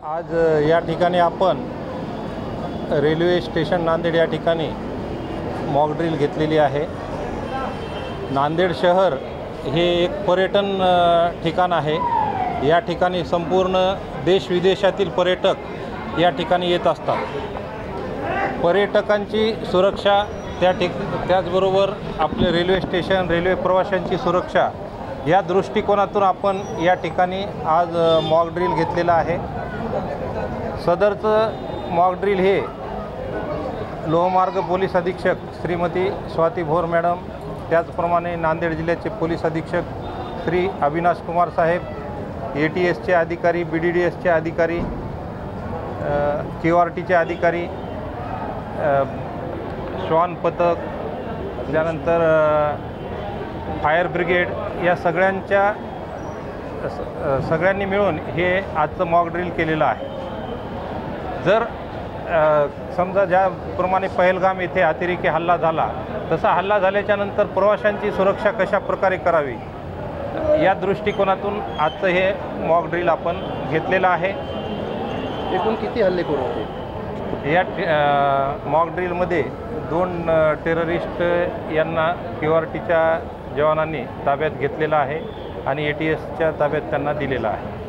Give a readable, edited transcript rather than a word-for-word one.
आज या ठिकाणी आपण रेल्वे स्टेशन नांदेड या ठिकाणी मॉक ड्रिल घेतलेली आहे। नांदेड शहर हे एक पर्यटन ठिकाण आहे। या ठिकाणी संपूर्ण देश विदेशातील पर्यटक या ठिकाणी येत असतात। पर्यटकांची सुरक्षा त्याचबरोबर आपले रेल्वे स्टेशन रेल्वे प्रवाशांची सुरक्षा या दृष्टिकोनातून आपण या ठिकाणी आज मॉक ड्रिल घेतलेला आहे। सदरचं मॉक ड्रिल हे लोहमार्ग पोलीस अधीक्षक श्रीमती स्वाती भोर मॅडम, त्याचप्रमाणे नांदेड जिल्ह्याचे पोलीस अधीक्षक श्री अविनाश कुमार साहेब, ATSचे अधिकारी, BDDSचे अधिकारी, QRTचे अधिकारी, श्वान पथक, त्यानंतर फायर ब्रिगेड या सगळ्यांनी मिळून हे आजचं मॉक ड्रिल केलेलं आहे। जर समजा ज्याप्रमाणे पहलगाम येथे अतिरेकी हल्ला झाला तसा हल्ला झाल्याच्या नंतर प्रवाशांची सुरक्षा कशा प्रकारे करावी या दृष्टिकोनातून आजचं हे मॉक ड्रिल आपण घेतलेलं आहे। एकूण किती हल्लेखोर होते? या मॉक ड्रिलमध्ये 2 टेररिस्ट यांना QRTच्या जवानांनी ताब्यात घेतलेला आहे आणि ATSच्या ताब्यात त्यांना दिलेला आहे।